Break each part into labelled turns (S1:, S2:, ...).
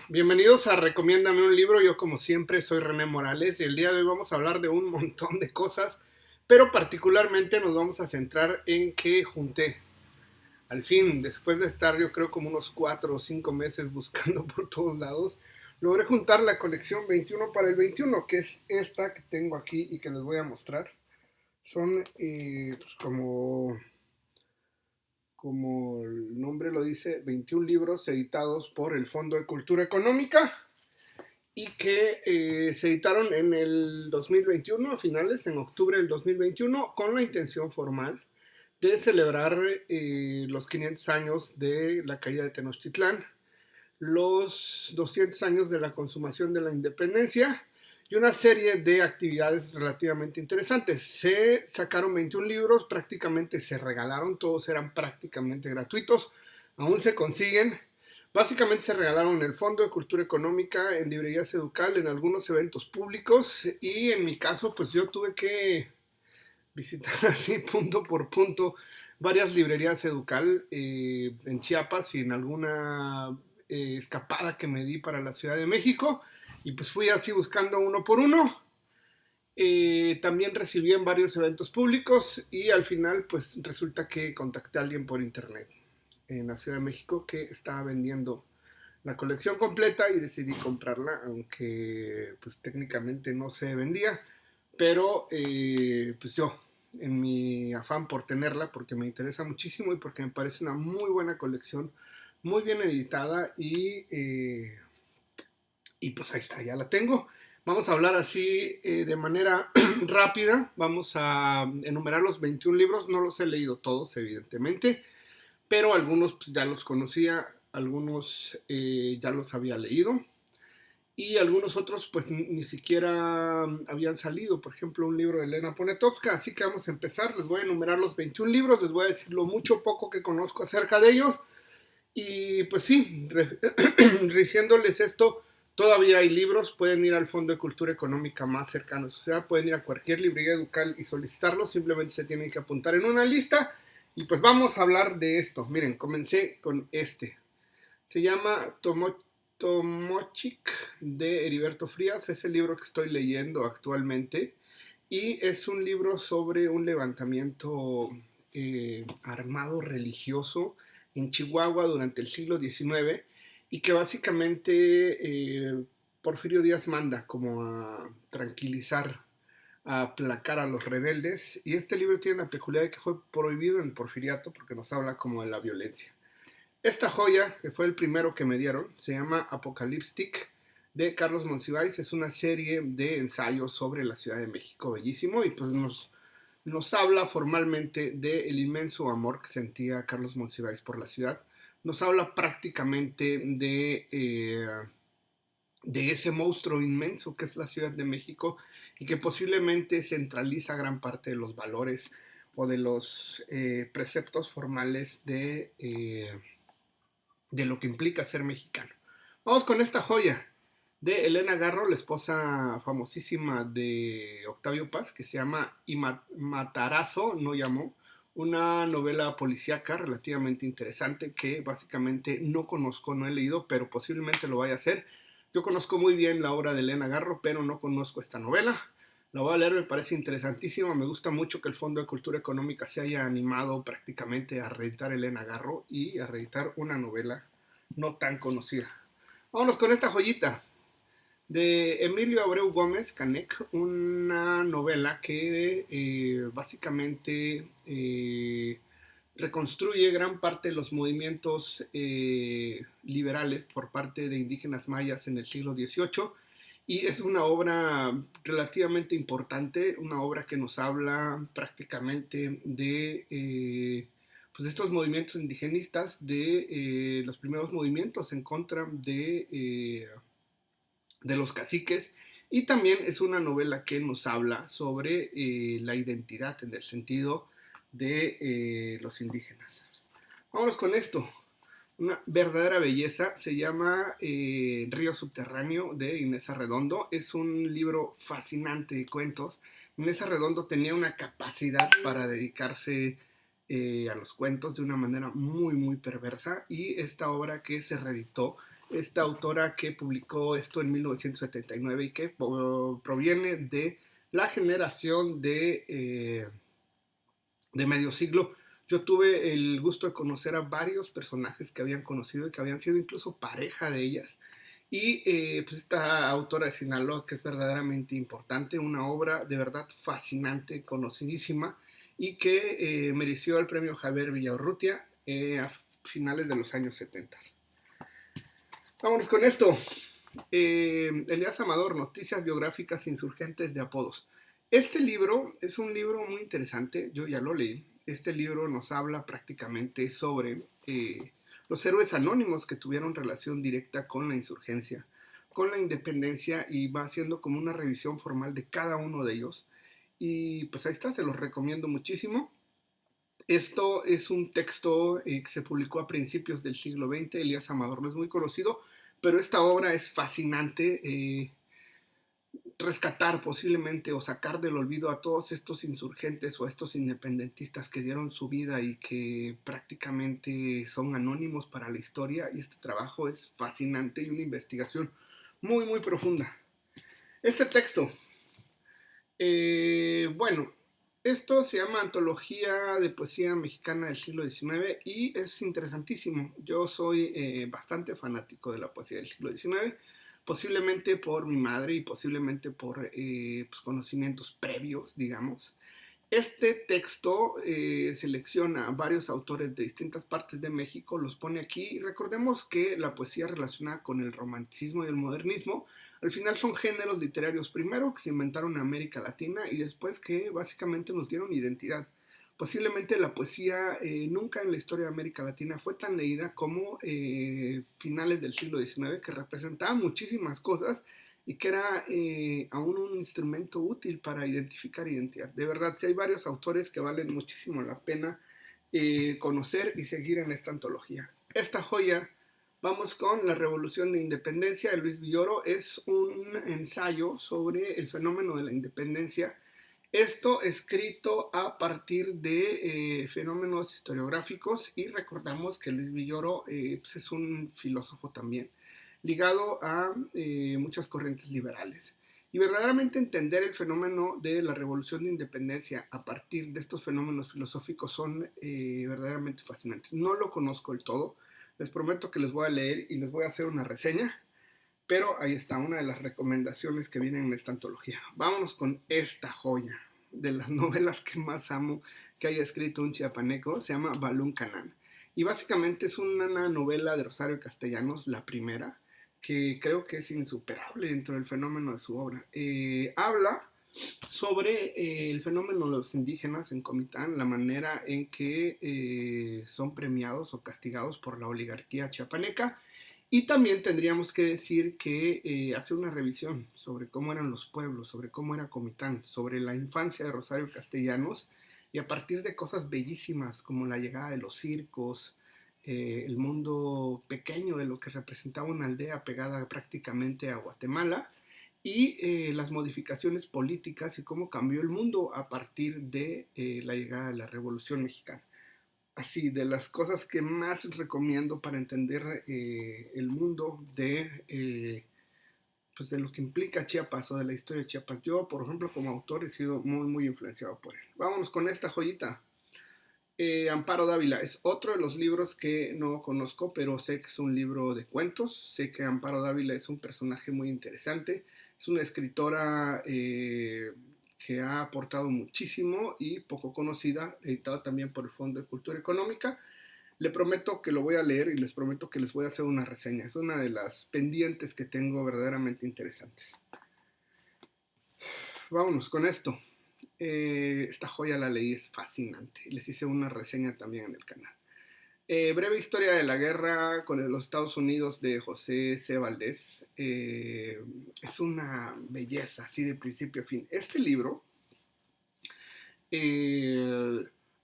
S1: Bienvenidos a Recomiéndame un libro. Yo como siempre soy René Morales y el día de hoy vamos a hablar de un montón de cosas, pero particularmente nos vamos a centrar en que junté, al fin, después de estar yo creo como unos 4 o 5 meses buscando por todos lados, logré juntar la colección 21 para el 21, que es esta que tengo aquí y que les voy a mostrar. Son como el nombre lo dice, 21 libros editados por el Fondo de Cultura Económica y que se editaron en el 2021, a finales, en octubre del 2021, con la intención formal de celebrar los 500 años de la caída de Tenochtitlán, los 200 años de la consumación de la independencia y una serie de actividades relativamente interesantes. Se sacaron 21 libros, prácticamente se regalaron, todos eran prácticamente gratuitos, aún se consiguen. Básicamente se regalaron en el Fondo de Cultura Económica, en librerías Educal, en algunos eventos públicos y en mi caso pues yo tuve que visitar así punto por punto varias librerías Educal en Chiapas y en alguna escapada que me di para la Ciudad de México y pues fui así buscando uno por uno. También recibí en varios eventos públicos y al final pues resulta que contacté a alguien por internet en la Ciudad de México que estaba vendiendo la colección completa y decidí comprarla, aunque pues técnicamente no se vendía, pero pues yo, en mi afán por tenerla, porque me interesa muchísimo y porque me parece una muy buena colección, muy bien editada y pues ahí está, ya la tengo. Vamos a hablar así de manera rápida, vamos a enumerar los 21 libros, no los he leído todos evidentemente, pero algunos pues, ya los conocía, algunos ya los había leído y algunos otros pues ni siquiera habían salido. Por ejemplo, un libro de Elena Poniatowska. Así que vamos a empezar. Les voy a enumerar los 21 libros, les voy a decir lo mucho o poco que conozco acerca de ellos. Y pues sí, diciéndoles esto, todavía hay libros, pueden ir al Fondo de Cultura Económica más cercano a su ciudad, pueden ir a cualquier librería Educal y solicitarlos, simplemente se tienen que apuntar en una lista. Y pues vamos a hablar de esto. Miren, comencé con este. Se llama Tomochic de Heriberto Frías, es el libro que estoy leyendo actualmente y es un libro sobre un levantamiento armado religioso en Chihuahua durante el siglo XIX y que básicamente Porfirio Díaz manda como a tranquilizar, a aplacar a los rebeldes y este libro tiene la peculiaridad de que fue prohibido en Porfiriato porque nos habla como de la violencia. Esta joya, que fue el primero que me dieron, se llama Apocaliptic de Carlos Monsiváis. Es una serie de ensayos sobre la Ciudad de México, bellísimo, y pues nos habla formalmente del inmenso amor que sentía Carlos Monsiváis por la ciudad. Nos habla prácticamente de ese monstruo inmenso que es la Ciudad de México y que posiblemente centraliza gran parte de los valores o de los preceptos formales de lo que implica ser mexicano. Vamos con esta joya de Elena Garro, la esposa famosísima de Octavio Paz, que se llama Y Matarazo no llamó, una novela policíaca relativamente interesante que básicamente no conozco, no he leído, pero posiblemente lo vaya a hacer. Yo conozco muy bien la obra de Elena Garro, pero no conozco esta novela. La voy a leer, me parece interesantísima. Me gusta mucho que el Fondo de Cultura Económica se haya animado prácticamente a reeditar Elena Garro y a reeditar una novela no tan conocida. Vámonos con esta joyita de Emilio Abreu Gómez Canek, una novela que básicamente reconstruye gran parte de los movimientos liberales por parte de indígenas mayas en el siglo XVIII y es una obra relativamente importante, una obra que nos habla prácticamente pues estos movimientos indigenistas, de los primeros movimientos en contra de los caciques y también es una novela que nos habla sobre la identidad en el sentido de los indígenas. Vámonos con esto. Una verdadera belleza, se llama Río Subterráneo de Inés Arredondo. Es un libro fascinante de cuentos. Inés Arredondo tenía una capacidad para dedicarse a los cuentos de una manera muy muy perversa y esta obra que se reeditó esta autora que publicó esto en 1979 y que proviene de la generación de medio siglo. Yo tuve el gusto de conocer a varios personajes que habían conocido y que habían sido incluso pareja de ellas. Y pues esta autora de Sinaloa, que es verdaderamente importante, una obra de verdad fascinante, conocidísima, y que mereció el premio Javier Villaurrutia a finales de los años 70. Vámonos con esto. Elías Amador, Noticias biográficas insurgentes de apodos. Este libro es un libro muy interesante, yo ya lo leí. Este libro nos habla prácticamente sobre los héroes anónimos que tuvieron relación directa con la insurgencia, con la independencia, y va haciendo como una revisión formal de cada uno de ellos. Y pues ahí está, se los recomiendo muchísimo. Esto es un texto que se publicó a principios del siglo XX. Elías Amador no es muy conocido, pero esta obra es fascinante. Rescatar posiblemente o sacar del olvido a todos estos insurgentes o a estos independentistas que dieron su vida y que prácticamente son anónimos para la historia, y este trabajo es fascinante y una investigación muy muy profunda. Este texto, bueno, esto se llama Antología de Poesía Mexicana del siglo XIX y es interesantísimo. Yo soy bastante fanático de la poesía del siglo XIX, posiblemente por mi madre y posiblemente por pues, conocimientos previos, digamos. Este texto selecciona a varios autores de distintas partes de México, los pone aquí, y recordemos que la poesía relacionada con el romanticismo y el modernismo al final son géneros literarios primero que se inventaron en América Latina y después que básicamente nos dieron identidad. Posiblemente la poesía nunca en la historia de América Latina fue tan leída como finales del siglo XIX, que representaba muchísimas cosas y que era aún un instrumento útil para identificar identidad. De verdad, sí hay varios autores que valen muchísimo la pena conocer y seguir en esta antología. Esta joya, vamos con La Revolución de Independencia de Luis Villoro, es un ensayo sobre el fenómeno de la independencia. Esto escrito a partir de fenómenos historiográficos, y recordamos que Luis Villoro pues es un filósofo también ligado a muchas corrientes liberales. Y verdaderamente entender el fenómeno de la revolución de independencia a partir de estos fenómenos filosóficos son verdaderamente fascinantes. No lo conozco del todo, les prometo que les voy a leer y les voy a hacer una reseña, pero ahí está una de las recomendaciones que vienen en esta antología. Vámonos con esta joya de las novelas que más amo que haya escrito un chiapaneco. Se llama Balún Canán. Y básicamente es una novela de Rosario Castellanos, la primera, que creo que es insuperable dentro del fenómeno de su obra. Habla sobre el fenómeno de los indígenas en Comitán, la manera en que son premiados o castigados por la oligarquía chiapaneca. Y también tendríamos que decir que hace una revisión sobre cómo eran los pueblos, sobre cómo era Comitán, sobre la infancia de Rosario Castellanos, y a partir de cosas bellísimas como la llegada de los circos, el mundo pequeño de lo que representaba una aldea pegada prácticamente a Guatemala, y las modificaciones políticas y cómo cambió el mundo a partir de la llegada de la Revolución Mexicana. Así, de las cosas que más recomiendo para entender el mundo pues de lo que implica Chiapas o de la historia de Chiapas. Yo, por ejemplo, como autor he sido muy, muy influenciado por él. Vámonos con esta joyita. Amparo Dávila es otro de los libros que no conozco, pero sé que es un libro de cuentos. Sé que Amparo Dávila es un personaje muy interesante. Es una escritora que ha aportado muchísimo y poco conocida, editada también por el Fondo de Cultura Económica. Le prometo que lo voy a leer y les prometo que les voy a hacer una reseña. Es una de las pendientes que tengo verdaderamente interesantes. Vámonos con esto. Esta joya la leí, es fascinante. Les hice una reseña también en el canal. Breve historia de la guerra con los Estados Unidos de José C. Valdés. Es una belleza, así de principio a fin. Este libro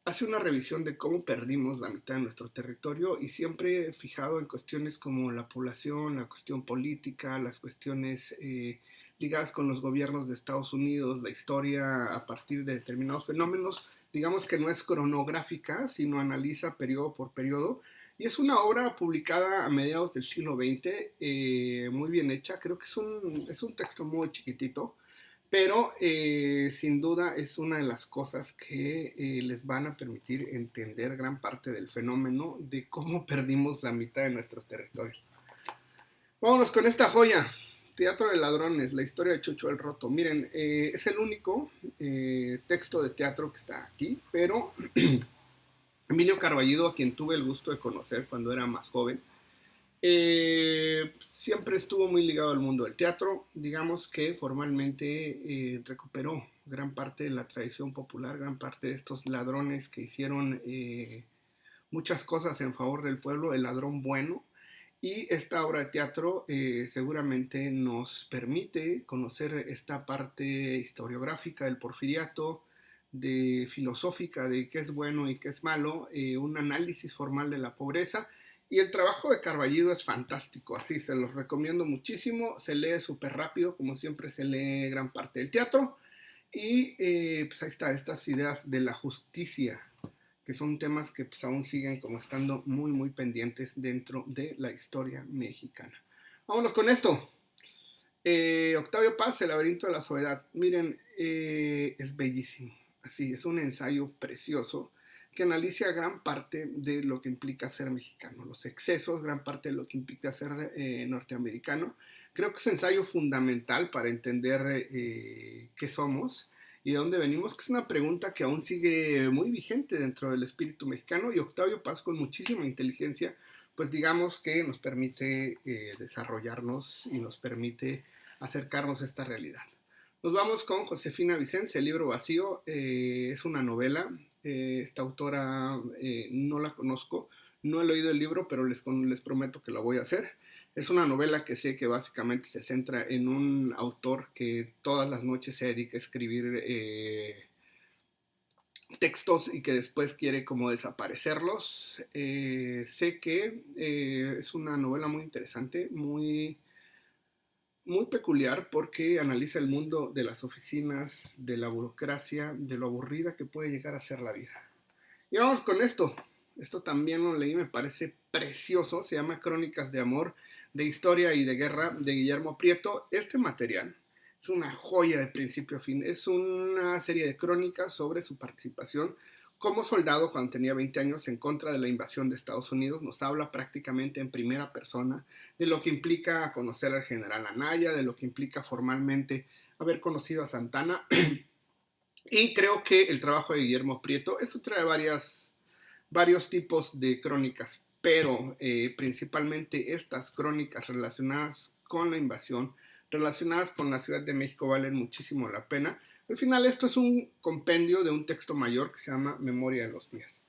S1: hace una revisión de cómo perdimos la mitad de nuestro territorio, y siempre fijado en cuestiones como la población, la cuestión política, las cuestiones ligadas con los gobiernos de Estados Unidos, la historia a partir de determinados fenómenos. Digamos que no es cronográfica, sino analiza periodo por periodo, Y es una obra publicada a mediados del siglo XX, muy bien hecha. Creo que es un texto muy chiquitito, pero sin duda es una de las cosas que les van a permitir entender gran parte del fenómeno de cómo perdimos la mitad de nuestro territorio. Vámonos con esta joya. Teatro de Ladrones, la historia de Chucho el Roto. Miren, es el único texto de teatro que está aquí, pero Emilio Carballido, a quien tuve el gusto de conocer cuando era más joven, siempre estuvo muy ligado al mundo del teatro. Digamos que formalmente recuperó gran parte de la tradición popular, gran parte de estos ladrones que hicieron muchas cosas en favor del pueblo, el ladrón bueno. Y esta obra de teatro seguramente nos permite conocer esta parte historiográfica del porfiriato, de filosófica de qué es bueno y qué es malo, un análisis formal de la pobreza. Y el trabajo de Carballido es fantástico, así se los recomiendo muchísimo, se lee súper rápido, como siempre se lee gran parte del teatro. Y pues ahí está, estas ideas de la justicia, que son temas que pues, aún siguen como estando muy, muy pendientes dentro de la historia mexicana. Vámonos con esto. Octavio Paz, El laberinto de la soledad. Miren, es bellísimo. Así, es un ensayo precioso que analiza gran parte de lo que implica ser mexicano, los excesos, gran parte de lo que implica ser norteamericano. Creo que es un ensayo fundamental para entender qué somos y de dónde venimos, que es una pregunta que aún sigue muy vigente dentro del espíritu mexicano, y Octavio Paz, con muchísima inteligencia, pues digamos que nos permite desarrollarnos y nos permite acercarnos a esta realidad. Nos vamos con Josefina Vicens, El libro vacío. Es una novela. Esta autora no la conozco, no he leído el libro, pero les prometo que lo voy a hacer. Es una novela que sé que básicamente se centra en un autor que todas las noches se dedica a escribir textos y que después quiere como desaparecerlos. Sé que es una novela muy interesante, muy peculiar, porque analiza el mundo de las oficinas, de la burocracia, de lo aburrida que puede llegar a ser la vida. Y vamos con esto. Esto también lo leí, me parece precioso. Se llama Crónicas de Amor, de Historia y de Guerra, de Guillermo Prieto. Este material es una joya de principio a fin. Es una serie de crónicas sobre su participación como soldado cuando tenía 20 años en contra de la invasión de Estados Unidos. Nos habla prácticamente en primera persona de lo que implica conocer al general Anaya, de lo que implica formalmente haber conocido a Santana. Y creo que el trabajo de Guillermo Prieto, esto trae varios tipos de crónicas, pero principalmente estas crónicas relacionadas con la invasión, relacionadas con la Ciudad de México, valen muchísimo la pena. Al final esto es un compendio de un texto mayor que se llama Memoria de los Días.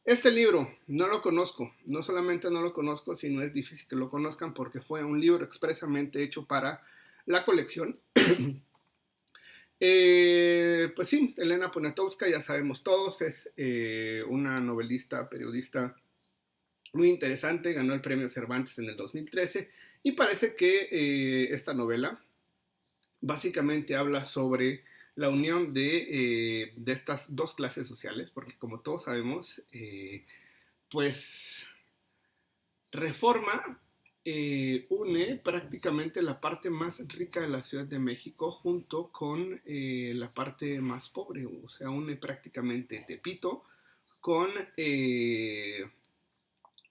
S1: Este libro no lo conozco, no solamente no lo conozco, sino es difícil que lo conozcan porque fue un libro expresamente hecho para la colección. Pues sí, Elena Poniatowska, ya sabemos todos, es una novelista, periodista muy interesante, ganó el premio Cervantes en el 2013 y parece que esta novela básicamente habla sobre la unión de estas dos clases sociales, porque como todos sabemos, pues Reforma une prácticamente la parte más rica de la Ciudad de México junto con la parte más pobre, o sea, une prácticamente Tepito con,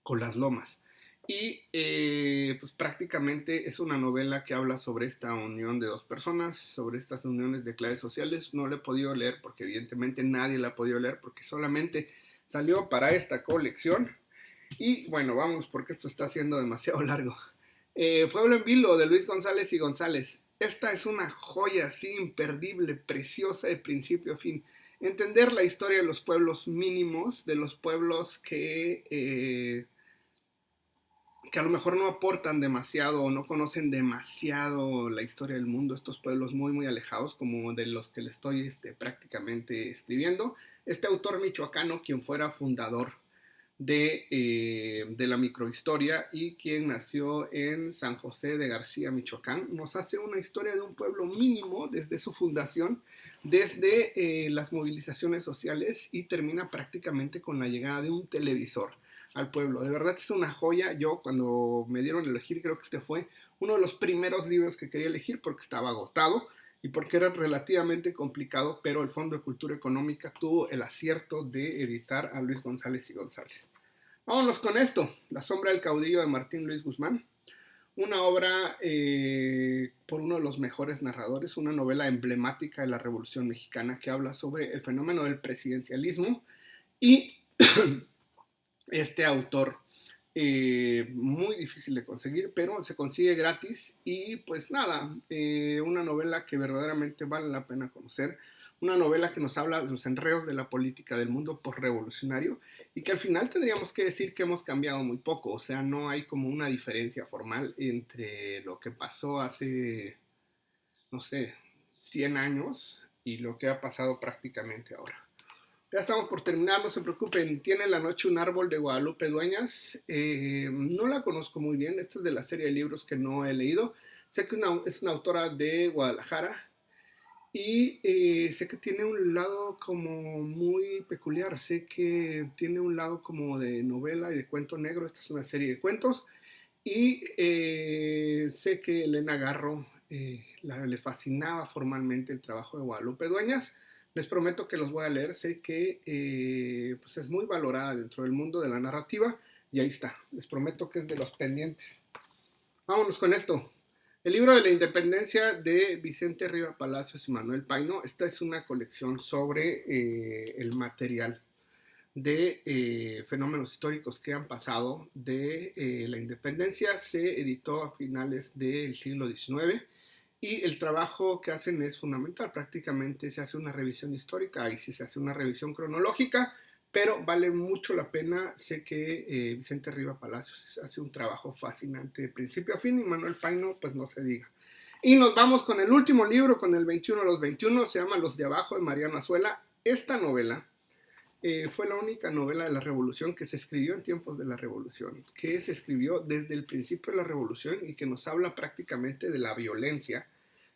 S1: con Las Lomas. Y pues prácticamente es una novela que habla sobre esta unión de dos personas, sobre estas uniones de clases sociales. No la he podido leer porque evidentemente nadie la ha podido leer porque solamente salió para esta colección. Y bueno, vamos porque esto está siendo demasiado largo. Pueblo en Vilo, de Luis González y González. Esta es una joya así imperdible, preciosa de principio a fin. Entender la historia de los pueblos mínimos, de los pueblos que a lo mejor no aportan demasiado o no conocen demasiado la historia del mundo, estos pueblos muy muy alejados como de los que le estoy prácticamente escribiendo. Este autor michoacano, quien fuera fundador de la microhistoria y quien nació en San José de García, Michoacán, nos hace una historia de un pueblo mínimo desde su fundación, desde las movilizaciones sociales y termina prácticamente con la llegada de un televisor al pueblo. De verdad es una joya. Yo cuando me dieron a elegir, creo que este fue uno de los primeros libros que quería elegir porque estaba agotado y porque era relativamente complicado, pero el Fondo de Cultura Económica tuvo el acierto de editar a Luis González y González. Vámonos con esto, La sombra del caudillo de Martín Luis Guzmán. Una obra por uno de los mejores narradores, una novela emblemática de la Revolución Mexicana que habla sobre el fenómeno del presidencialismo y este autor, muy difícil de conseguir, pero se consigue gratis y pues nada, una novela que verdaderamente vale la pena conocer. Una novela que nos habla de los enredos de la política del mundo postrevolucionario y que al final tendríamos que decir que hemos cambiado muy poco. O sea, no hay como una diferencia formal entre lo que pasó hace, no sé, 100 años y lo que ha pasado prácticamente ahora. Ya estamos por terminar, no se preocupen. Tiene La noche un árbol de Guadalupe Dueñas. No la conozco muy bien, esta es de la serie de libros que no he leído. Sé que es una autora de Guadalajara. Y sé que tiene un lado como muy peculiar, sé que tiene un lado como de novela y de cuento negro, esta es una serie de cuentos, y sé que Elena Garro le fascinaba formalmente el trabajo de Guadalupe Dueñas. Les prometo que los voy a leer, sé que pues es muy valorada dentro del mundo de la narrativa, y ahí está, les prometo que es de los pendientes. Vámonos con esto. El libro de la independencia de Vicente Riva Palacios y Manuel Paino. Esta es una colección sobre el material de fenómenos históricos que han pasado de la independencia. Se editó a finales del siglo XIX y el trabajo que hacen es fundamental. Prácticamente se hace una revisión histórica y se hace una revisión cronológica, pero vale mucho la pena. Sé que Vicente Riva Palacios hace un trabajo fascinante de principio a fin y Manuel Paino, pues no se diga. Y nos vamos con el último libro, con el 21 a los 21, se llama Los de Abajo de Mariano Azuela. Esta novela fue la única novela de la Revolución que se escribió en tiempos de la Revolución, que se escribió desde el principio de la Revolución y que nos habla prácticamente de la violencia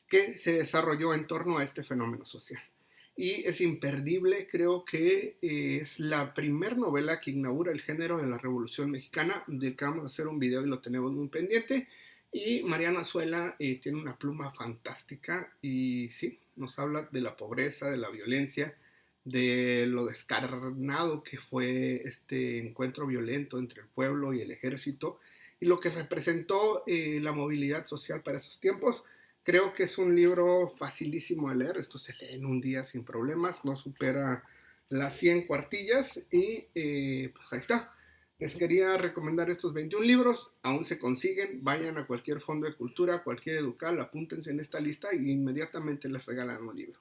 S1: que se desarrolló en torno a este fenómeno social. Y es imperdible, creo que es la primer novela que inaugura el género de la Revolución Mexicana, del que vamos a hacer un video y lo tenemos muy pendiente. Y Mariano Azuela tiene una pluma fantástica y sí, nos habla de la pobreza, de la violencia, de lo descarnado que fue este encuentro violento entre el pueblo y el ejército y lo que representó la movilidad social para esos tiempos. Creo que es un libro facilísimo de leer, esto se lee en un día sin problemas, no supera las 100 cuartillas y pues ahí está. Les quería recomendar estos 21 libros, aún se consiguen, vayan a cualquier fondo de cultura, cualquier educal, apúntense en esta lista y inmediatamente les regalan un libro.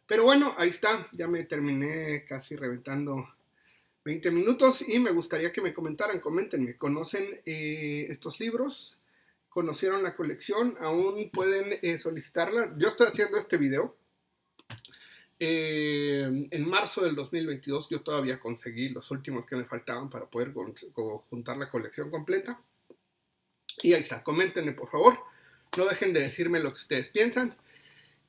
S1: Pero bueno, ahí está, ya me terminé casi reventando 20 minutos y me gustaría que me comentaran, coméntenme, ¿conocen estos libros? ¿Conocieron la colección? ¿Aún pueden solicitarla? Yo estoy haciendo este video. En marzo del 2022 yo todavía conseguí los últimos que me faltaban para poder juntar la colección completa. Y ahí está, coméntenme por favor. No dejen de decirme lo que ustedes piensan.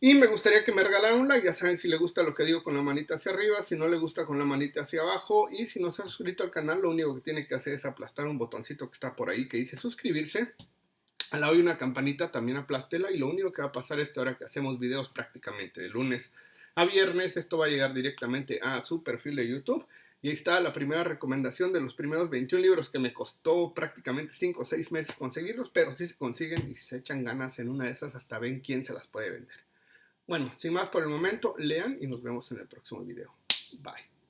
S1: Y me gustaría que me regalaran un like, ya saben, si les gusta lo que digo con la manita hacia arriba, si no les gusta con la manita hacia abajo, y si no se ha suscrito al canal, lo único que tiene que hacer es aplastar un botoncito que está por ahí que dice suscribirse. Al lado hay una campanita, también aplástela, y lo único que va a pasar es que ahora que hacemos videos prácticamente de lunes a viernes, esto va a llegar directamente a su perfil de YouTube. Y ahí está la primera recomendación de los primeros 21 libros que me costó prácticamente 5 o 6 meses conseguirlos, pero sí se consiguen y si se echan ganas en una de esas hasta ven quién se las puede vender. Bueno, sin más por el momento, lean y nos vemos en el próximo video. Bye.